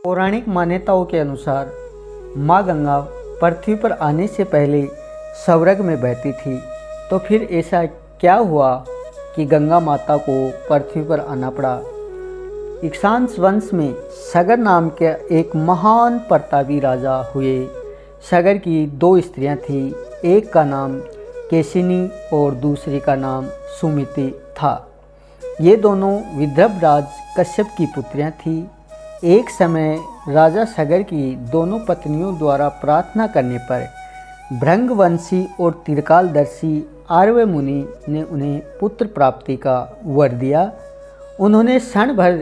पौराणिक मान्यताओं के अनुसार माँ गंगा पृथ्वी पर आने से पहले स्वर्ग में बहती थी। तो फिर ऐसा क्या हुआ कि गंगा माता को पृथ्वी पर आना पड़ा। इक्ष्वाकु वंश में सगर नाम के एक महान प्रतापी राजा हुए। सगर की दो स्त्रियां थीं, एक का नाम केशिनी और दूसरी का नाम सुमति था। ये दोनों विदर्भराज कश्यप की पुत्रियां थीं। एक समय राजा सगर की दोनों पत्नियों द्वारा प्रार्थना करने पर भृंगवंशी और त्रिकालदर्शी आर्य मुनि ने उन्हें पुत्र प्राप्ति का वर दिया। उन्होंने क्षण भर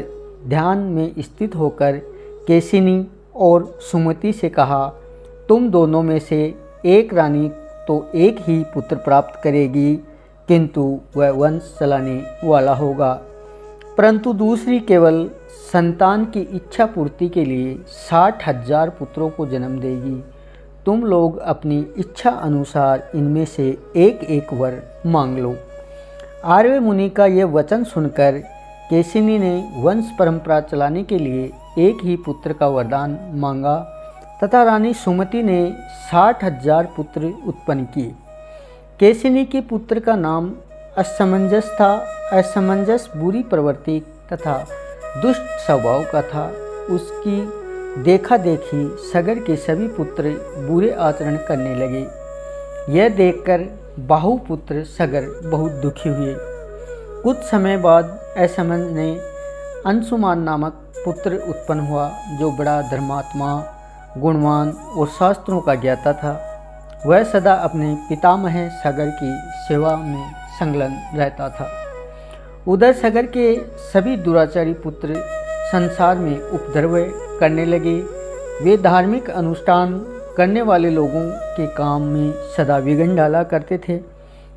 ध्यान में स्थित होकर केशिनी और सुमति से कहा, तुम दोनों में से एक रानी तो एक ही पुत्र प्राप्त करेगी, किंतु वह वंश चलाने वाला होगा, परंतु दूसरी केवल संतान की इच्छा पूर्ति के लिए 60,000 पुत्रों को जन्म देगी। तुम लोग अपनी इच्छा अनुसार इनमें से एक एक वर मांग लो। आर्य मुनि का यह वचन सुनकर केशिनी ने वंश परंपरा चलाने के लिए एक ही पुत्र का वरदान मांगा तथा रानी सुमति ने 60,000 पुत्र उत्पन्न किए। केशिनी के पुत्र का नाम असमंजस था। असमंजस बुरी प्रवृत्ति तथा दुष्ट स्वभाव का था। उसकी देखा देखी सगर के सभी पुत्र बुरे आचरण करने लगे। यह देखकर बाहुपुत्र सगर बहुत दुखी हुए। कुछ समय बाद असमंजस ने अंशुमान नामक पुत्र उत्पन्न हुआ, जो बड़ा धर्मात्मा, गुणवान और शास्त्रों का ज्ञाता था। वह सदा अपने पितामह सगर की सेवा में संलग्न रहता था। उधर सगर के सभी दुराचारी पुत्र संसार में उपद्रव करने लगे। वे धार्मिक अनुष्ठान करने वाले लोगों के काम में सदा विघ्न डाला करते थे।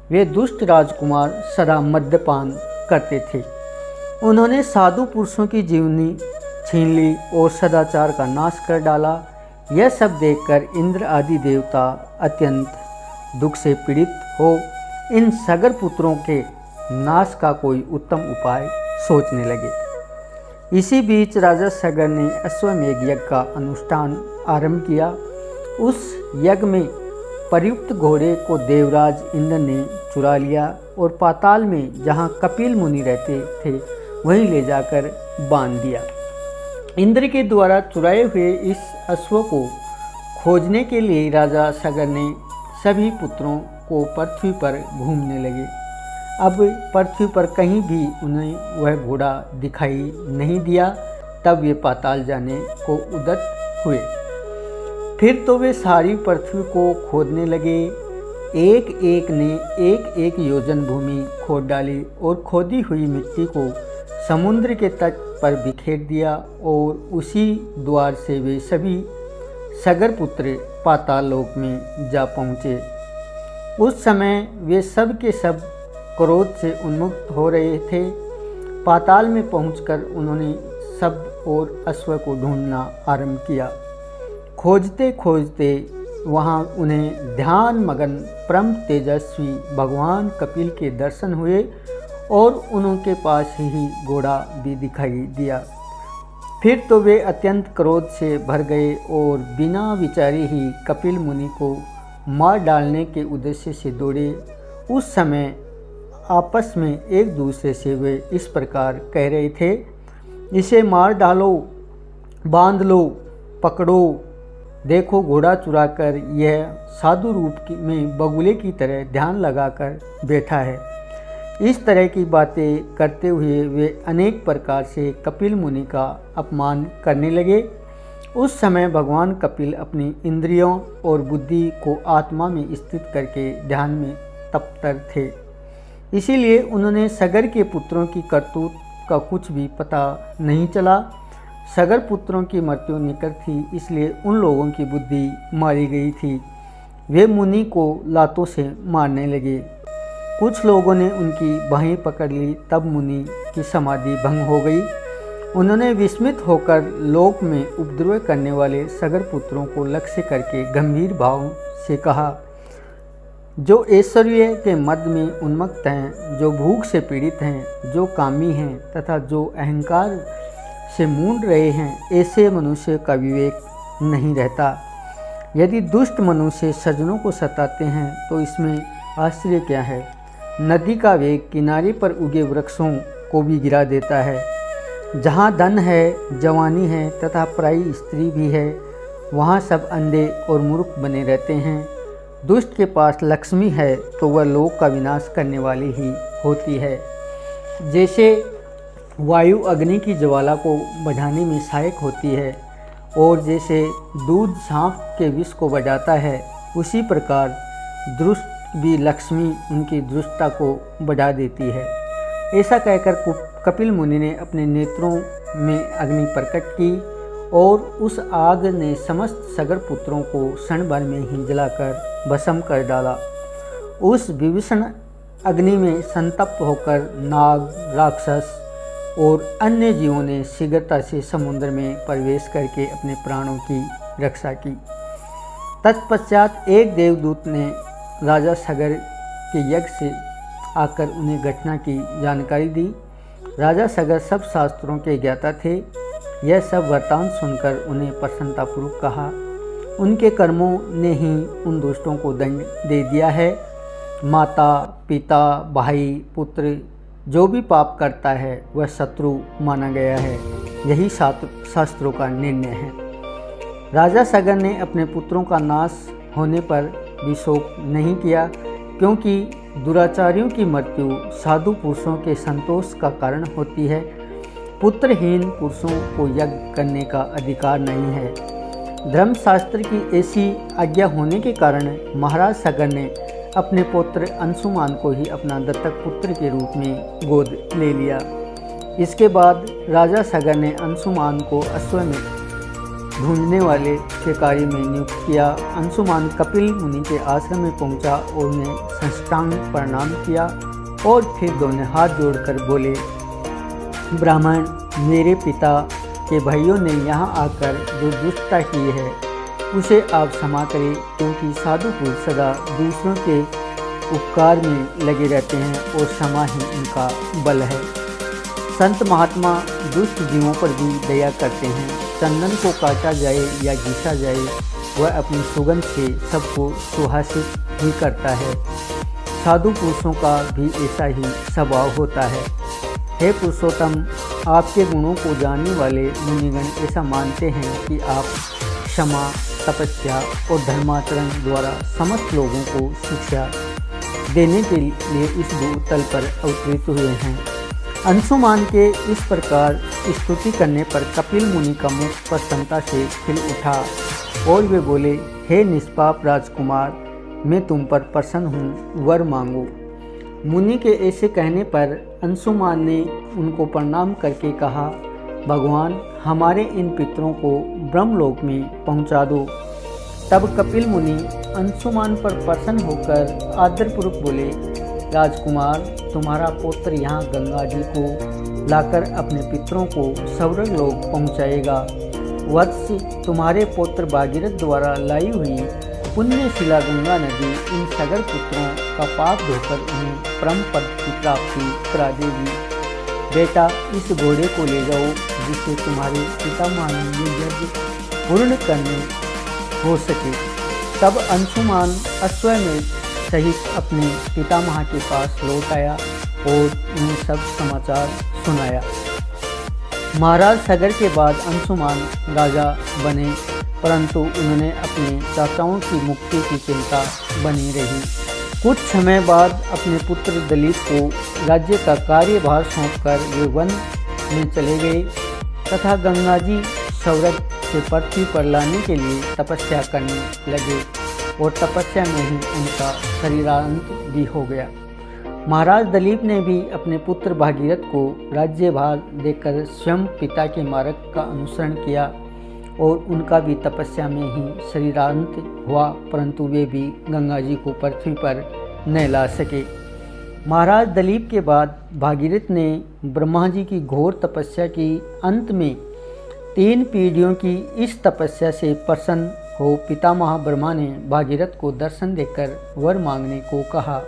वे दुष्ट राजकुमार सदा मद्यपान करते थे। उन्होंने साधु पुरुषों की जीवनी छीन ली और सदाचार का नाश कर डाला। यह सब देखकर इंद्र आदि देवता अत्यंत दुख से पीड़ित हो इन सगर पुत्रों के नाश का कोई उत्तम उपाय सोचने लगे। इसी बीच राजा सगर ने अश्वमेघ यज्ञ का अनुष्ठान आरंभ किया। उस यज्ञ में प्रयुक्त घोड़े को देवराज इंद्र ने चुरा लिया और पाताल में जहाँ कपिल मुनि रहते थे वहीं ले जाकर बांध दिया। इंद्र के द्वारा चुराए हुए इस अश्व को खोजने के लिए राजा सगर ने सभी पुत्रों को पृथ्वी पर घूमने लगे। अब पृथ्वी पर कहीं भी उन्हें वह घोड़ा दिखाई नहीं दिया। तब वे पाताल जाने को उद्यत हुए। फिर तो वे सारी पृथ्वी को खोदने लगे। एक एक ने एक एक योजन भूमि खोद डाली और खोदी हुई मिट्टी को समुद्र के तट पर बिखेर दिया और उसी द्वार से वे सभी सगर पुत्र पाताल लोक में जा पहुँचे। उस समय वे सब के सब क्रोध से उन्मुक्त हो रहे थे। पाताल में पहुंचकर उन्होंने सब और अश्व को ढूंढना आरंभ किया। खोजते खोजते वहां उन्हें ध्यान मगन परम तेजस्वी भगवान कपिल के दर्शन हुए और उनके पास ही घोड़ा भी दिखाई दिया। फिर तो वे अत्यंत क्रोध से भर गए और बिना विचारे ही कपिल मुनि को मार डालने के उद्देश्य से दौड़े। उस समय आपस में एक दूसरे से वे इस प्रकार कह रहे थे, इसे मार डालो, बांध लो, पकड़ो। देखो, घोड़ा चुराकर यह साधु रूप में बगुले की तरह ध्यान लगाकर बैठा है। इस तरह की बातें करते हुए वे अनेक प्रकार से कपिल मुनि का अपमान करने लगे। उस समय भगवान कपिल अपनी इंद्रियों और बुद्धि को आत्मा में स्थित करके ध्यान में तत्पर थे। इसीलिए उन्होंने सगर के पुत्रों की करतूत का कुछ भी पता नहीं चला। सगर पुत्रों की मृत्यु निकट थी, इसलिए उन लोगों की बुद्धि मारी गई थी। वे मुनि को लातों से मारने लगे। कुछ लोगों ने उनकी बाहें पकड़ ली। तब मुनि की समाधि भंग हो गई। उन्होंने विस्मित होकर लोक में उपद्रव करने वाले सगर पुत्रों को लक्ष्य करके गंभीर भाव से कहा, जो ऐश्वर्य के मद में उन्मत्त हैं, जो भूख से पीड़ित हैं, जो कामी हैं तथा जो अहंकार से मूंड रहे हैं, ऐसे मनुष्य का विवेक नहीं रहता। यदि दुष्ट मनुष्य सज्जनों को सताते हैं तो इसमें आश्चर्य क्या है। नदी का वेग किनारे पर उगे वृक्षों को भी गिरा देता है। जहाँ धन है, जवानी है तथा पराई स्त्री भी है, वहाँ सब अंधे और मूर्ख बने रहते हैं। दुष्ट के पास लक्ष्मी है तो वह लोक का विनाश करने वाली ही होती है। जैसे वायु अग्नि की ज्वाला को बढ़ाने में सहायक होती है और जैसे दूध सांप के विष को बढ़ाता है, उसी प्रकार दुष्ट भी लक्ष्मी उनकी दुष्टता को बढ़ा देती है। ऐसा कहकर कपिल मुनि ने अपने नेत्रों में अग्नि प्रकट की और उस आग ने समस्त सगर पुत्रों को क्षण भर में ही जलाकर भस्म कर डाला। उस विभीषण अग्नि में संतप्त होकर नाग, राक्षस और अन्य जीवों ने शीघ्रता से समुद्र में प्रवेश करके अपने प्राणों की रक्षा की। तत्पश्चात एक देवदूत ने राजा सगर के यज्ञ से आकर उन्हें घटना की जानकारी दी। राजा सगर सब शास्त्रों के ज्ञाता थे। यह सब वृत्तांत सुनकर उन्हें प्रसन्नतापूर्वक कहा, उनके कर्मों ने ही उन दुष्टों को दंड दे दिया है। माता, पिता, भाई, पुत्र जो भी पाप करता है वह शत्रु माना गया है। यही शास्त्रों का निर्णय है। राजा सगर ने अपने पुत्रों का नाश होने पर भी शोक नहीं किया, क्योंकि दुराचारियों की मृत्यु साधु पुरुषों के संतोष का कारण होती है। पुत्रहीन पुरुषों को यज्ञ करने का अधिकार नहीं है। धर्मशास्त्र की ऐसी आज्ञा होने के कारण महाराज सगर ने अपने पुत्र अंशुमान को ही अपना दत्तक पुत्र के रूप में गोद ले लिया। इसके बाद राजा सगर ने अंशुमान को अश्वमेध ढूंढने वाले के कार्य में नियुक्त किया। अंशुमान कपिल मुनि के आश्रम में पहुंचा और उन्हें साष्टांग प्रणाम किया और फिर दोनों हाथ जोड़कर बोले, ब्राह्मण, मेरे पिता के भाइयों ने यहाँ आकर जो दुष्टता की है उसे आप क्षमा करें, क्योंकि साधु पुरुष सदा दूसरों के उपकार में लगे रहते हैं और क्षमा ही उनका बल है। संत महात्मा दुष्ट जीवों पर भी दया करते हैं। चंदन को काटा जाए या घिसा जाए, वह अपनी सुगंध से सबको सुहासित ही करता है। साधु पुरुषों का भी ऐसा ही स्वभाव होता है। हे पुरुषोत्तम, आपके गुणों को जानने वाले मुनिगण ऐसा मानते हैं कि आप क्षमा, तपस्या और धर्माचरण द्वारा समस्त लोगों को शिक्षा देने के लिए इस भूतल पर अवतरित हुए हैं। अंशुमान के इस प्रकार स्तुति करने पर कपिल मुनि का मुख प्रसन्नता से खिल उठा और वे बोले, हे निष्पाप राजकुमार, मैं तुम पर प्रसन्न हूँ, वर मांगो। मुनि के ऐसे कहने पर अंशुमान ने उनको प्रणाम करके कहा, भगवान, हमारे इन पितरों को ब्रह्मलोक में पहुंचा दो। तब कपिल मुनि अंशुमान पर प्रसन्न होकर आदरपूर्वक बोले, राजकुमार, तुम्हारा पुत्र यहाँ गंगा जी को लाकर अपने पितरों को स्वर्ग लोक पहुँचाएगा। वत्स, तुम्हारे पुत्र भागीरथ द्वारा लाई हुई पुण्यशिला गंगा नदी इन सगर पुत्रों का पाप धोकर उन्हें परम पद की प्राप्ति करा देगी। बेटा, इस घोड़े को ले जाओ, जिससे तुम्हारे पितामह ने यज्ञ पूर्ण करने हो सके। तब अंशुमान अश्वमेध सहित अपने पितामह के पास लौट आया और उन्हें सब समाचार सुनाया। महाराज सगर के बाद अंशुमान राजा बने, परंतु उन्होंने अपने चाचाओं की मुक्ति की चिंता बनी रही। कुछ समय बाद अपने पुत्र दलीप को राज्य का कार्यभार सौंपकर वे वन में चले गए तथा गंगा जी स्वर्ग से पृथ्वी पर लाने के लिए तपस्या करने लगे और तपस्या में ही उनका शरीरांत भी हो गया। महाराज दलीप ने भी अपने पुत्र भागीरथ को राज्यभार देकर स्वयं पिता के मार्ग का अनुसरण किया और उनका भी तपस्या में ही शरीरांत हुआ, परंतु वे भी गंगा जी को पृथ्वी पर न ला सके। महाराज दलीप के बाद भागीरथ ने ब्रह्मा जी की घोर तपस्या की। अंत में 3 पीढ़ियों की इस तपस्या से प्रसन्न हो पितामह ब्रह्मा ने भागीरथ को दर्शन देकर वर मांगने को कहा।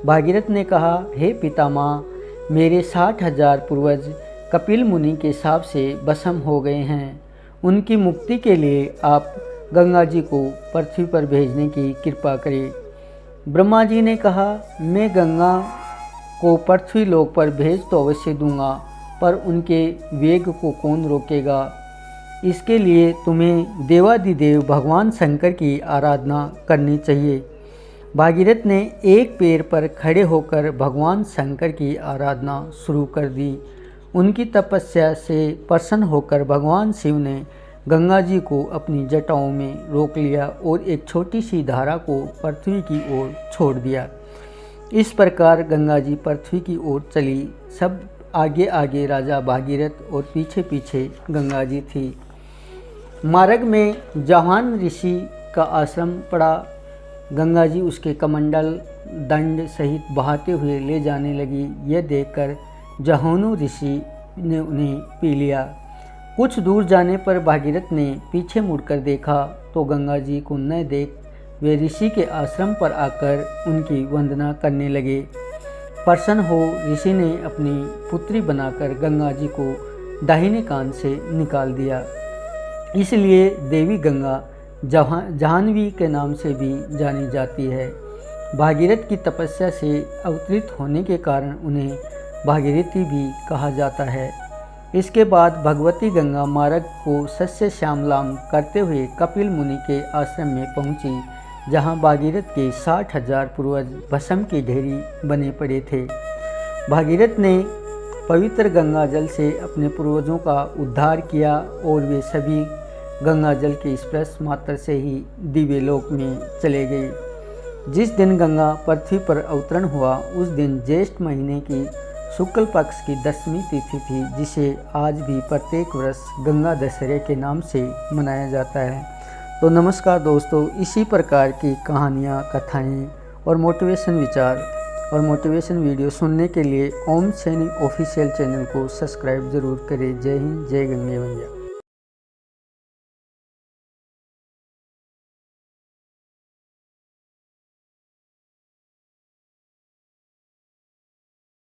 भागीरथ ने कहा, हे पितामह, मेरे 60,000 पूर्वज कपिल मुनि के शाप से भस्म हो गए हैं। उनकी मुक्ति के लिए आप गंगा जी को पृथ्वी पर भेजने की कृपा करें। ब्रह्मा जी ने कहा, मैं गंगा को पृथ्वी लोक पर भेज तो अवश्य दूंगा, पर उनके वेग को कौन रोकेगा। इसके लिए तुम्हें देवादिदेव भगवान शंकर की आराधना करनी चाहिए। भागीरथ ने एक पैर पर खड़े होकर भगवान शंकर की आराधना शुरू कर दी। उनकी तपस्या से प्रसन्न होकर भगवान शिव ने गंगा जी को अपनी जटाओं में रोक लिया और एक छोटी सी धारा को पृथ्वी की ओर छोड़ दिया। इस प्रकार गंगा जी पृथ्वी की ओर चली। सब आगे आगे राजा भागीरथ और पीछे पीछे गंगा जी थी। मार्ग में जहान ऋषि का आश्रम पड़ा। गंगा जी उसके कमंडल दंड सहित बहाते हुए ले जाने लगी। यह देखकर जहानु ऋषि ने उन्हें पी लिया। कुछ दूर जाने पर भागीरथ ने पीछे मुड़कर देखा तो गंगा जी को न देख वे ऋषि के आश्रम पर आकर उनकी वंदना करने लगे। प्रसन्न हो ऋषि ने अपनी पुत्री बनाकर गंगा जी को दाहिने कान से निकाल दिया। इसलिए देवी गंगा जाह्नवी के नाम से भी जानी जाती है। भागीरथ की तपस्या से अवतरित होने के कारण उन्हें भागीरथी भी कहा जाता है। इसके बाद भगवती गंगा मार्ग को सस्य श्यामलाम करते हुए कपिल मुनि के आश्रम में पहुंची, जहां भागीरथ के 60,000 पूर्वज भस्म की ढेरी बने पड़े थे। भागीरथ ने पवित्र गंगा जल से अपने पूर्वजों का उद्धार किया और वे सभी गंगा जल के स्पर्श मात्र से ही दिव्य लोक में चले गए। जिस दिन गंगा पृथ्वी पर अवतरण हुआ उस दिन ज्येष्ठ महीने की शुक्ल पक्ष की 10वीं तिथि थी, जिसे आज भी प्रत्येक वर्ष गंगा दशहरे के नाम से मनाया जाता है। तो नमस्कार दोस्तों, इसी प्रकार की कहानियाँ, कथाएँ और मोटिवेशन विचार और मोटिवेशन वीडियो सुनने के लिए ओम सैनिक ऑफिशियल चैनल को सब्सक्राइब ज़रूर करें। जय हिंद, जय गंगे मैया।